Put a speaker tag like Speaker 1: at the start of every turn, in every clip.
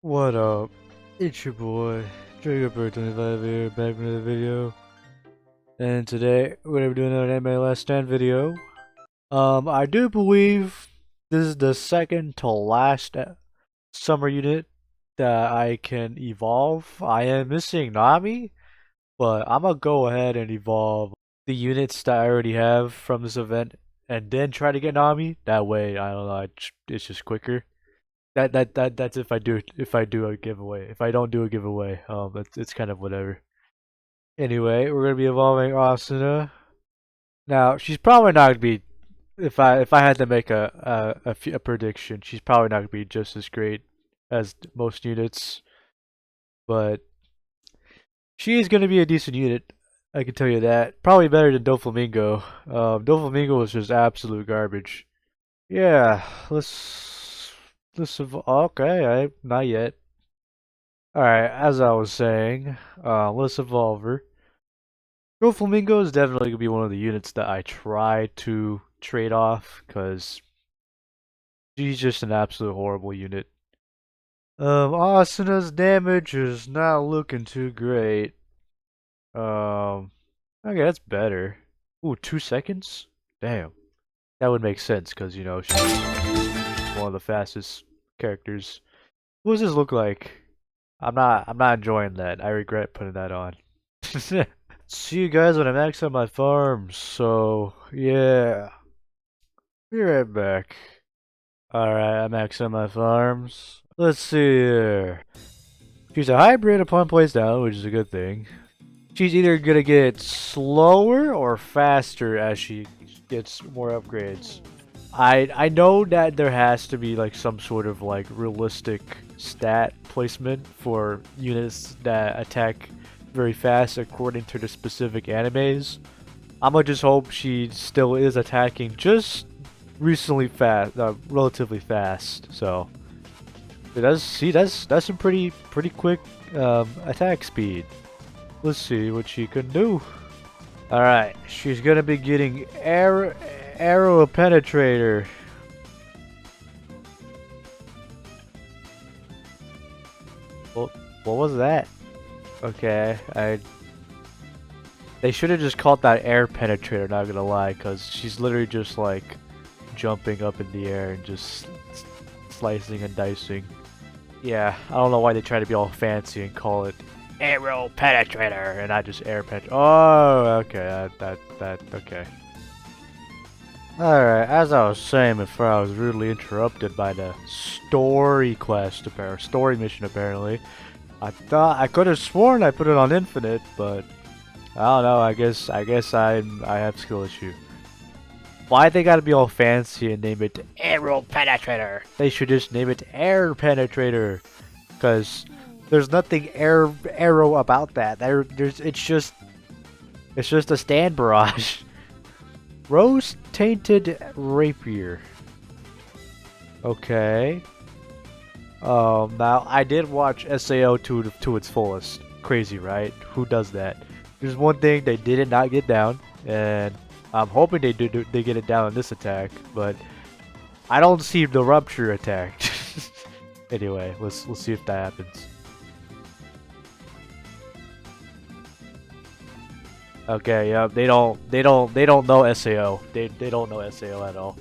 Speaker 1: What up? It's your boy, Jacob25 here, back with another video. And today, we're gonna be doing another Anime Last Stand video. I do believe this is the second to last summer unit that I can evolve. I am missing Nami, but I'm gonna go ahead and evolve the units that I already have from this event and then try to get Nami. That way, I don't know, it's just quicker. That's if I do a giveaway. If I don't do a giveaway, it's kind of whatever. Anyway, we're gonna be evolving Asuna. Now she's probably not gonna be. If I had to make a prediction, she's probably not gonna be just as great as most units, but she's gonna be a decent unit. I can tell you that. Probably better than Doflamingo. Doflamingo was just absolute garbage. Yeah, let's okay, not yet. Alright, as I was saying, let's evolve her. Doflamingo is definitely gonna be one of the units that I try to trade off, because she's just an absolute horrible unit. Asuna's damage is not looking too great. Okay, that's better. Ooh, 2 seconds? Damn. That would make sense, because, you know, she's one of the fastest characters. What does this look like? I'm not enjoying that. I regret putting that on. See you guys when I max out my farms. So yeah, be right back. Alright, I maxed out my farms. Let's see here. She's a hybrid upon place down, which is a good thing. She's either gonna get slower or faster as she gets more upgrades. I know that there has to be like some sort of like realistic stat placement for units that attack very fast according to the specific animes. I'ma just hope she still is attacking just recently fast, relatively fast. So that's some pretty quick attack speed. Let's see what she can do. All right, she's gonna be getting arrow penetrator. What was that? Okay, they should have just called that air penetrator, not gonna lie, because she's literally just like jumping up in the air and just slicing and dicing. Yeah, I don't know why they try to be all fancy and call it arrow penetrator and not just air penetrator. Oh, okay, okay. Alright, as I was saying before I was rudely interrupted by the story quest, or story mission apparently. I could have sworn I put it on infinite, but I don't know. I guess I have skill issue. Why they gotta be all fancy and name it Arrow Penetrator? They should just name it Air Penetrator, because there's nothing arrow about that. It's just a stand barrage. Rose tainted rapier. Okay. Now I did watch SAO to its fullest. Crazy, right? Who does that? There's one thing they did not get down, and I'm hoping they get it down in this attack, but I don't see the rupture attack. Anyway, let's see if that happens. Okay, yeah, they don't know SAO. They don't know SAO at all.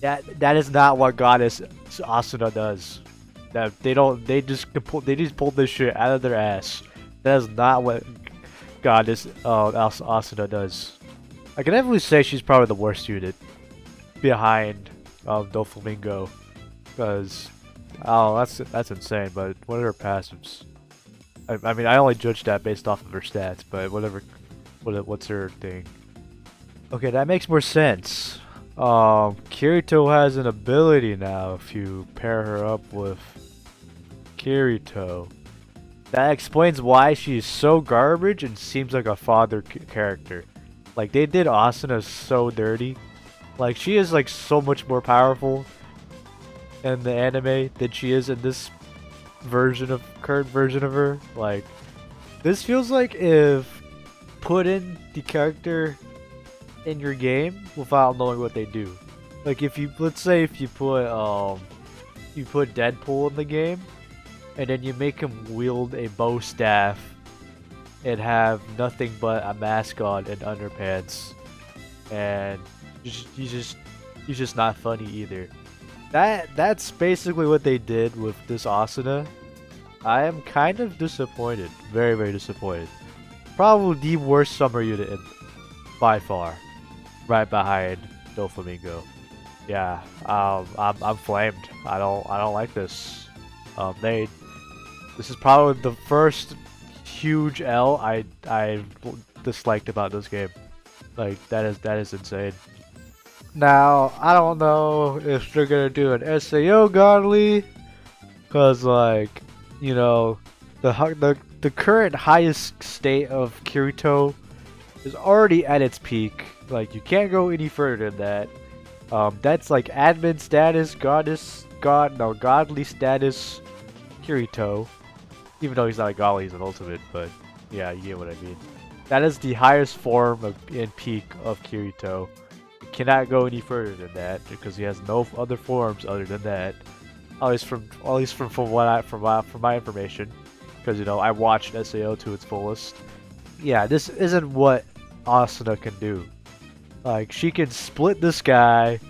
Speaker 1: That is not what Goddess Asuna does. They just pulled this shit out of their ass. That is not what Goddess Asuna does. I can definitely say she's probably the worst unit behind Doflamingo, because that's insane. But what are her passives? I mean, I only judge that based off of her stats, but whatever. What's her thing? Okay, that makes more sense. Kirito has an ability now if you pair her up with Kirito. That explains why she's so garbage and seems like a father character. Like, they did Asuna so dirty. Like, she is like so much more powerful in the anime than she is in this current version of her. Like, this feels like if put in the character in your game without knowing what they do. Like, if you, let's say if you put Deadpool in the game, and then you make him wield a bow staff and have nothing but a mask on and underpants, and he's just not funny either. That's basically what they did with this Asuna. I am kind of disappointed, very disappointed. Probably the worst summer unit by far, right behind Doflamingo. Yeah, I'm flamed. I don't like this. This is probably the first huge L I disliked about this game. Like that is insane. Now I don't know if they're gonna do an SAO godly, cause like you know the current highest state of Kirito is already at its peak. Like you can't go any further than that. That's like admin status, godly status Kirito. Even though he's not a godly, he's an ultimate, but yeah, you get what I mean. That is the highest form and peak of Kirito. You cannot go any further than that because he has no other forms other than that. At least from my information, because you know I watched SAO to its fullest. Yeah, this isn't what Asuna can do. Like she can split this guy.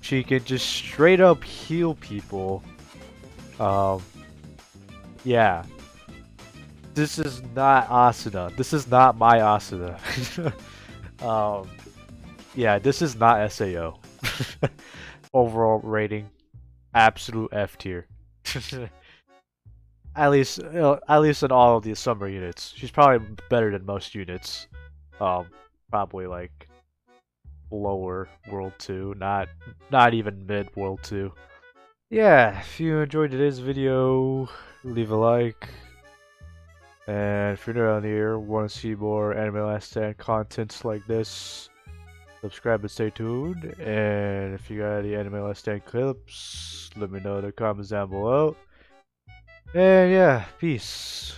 Speaker 1: She can just straight up heal people. Yeah. This is not Asuna. This is not my Asuna. Yeah, this is not SAO. Overall rating, absolute F tier. At least in all of the summer units. She's probably better than most units. Probably like lower World 2, not even mid World 2. Yeah, if you enjoyed today's video, leave a like. And if you're new around here, want to see more Anime Last Stand contents like this, subscribe and stay tuned. And if you got any Anime Last Stand clips, let me know in the comments down below. And yeah, peace.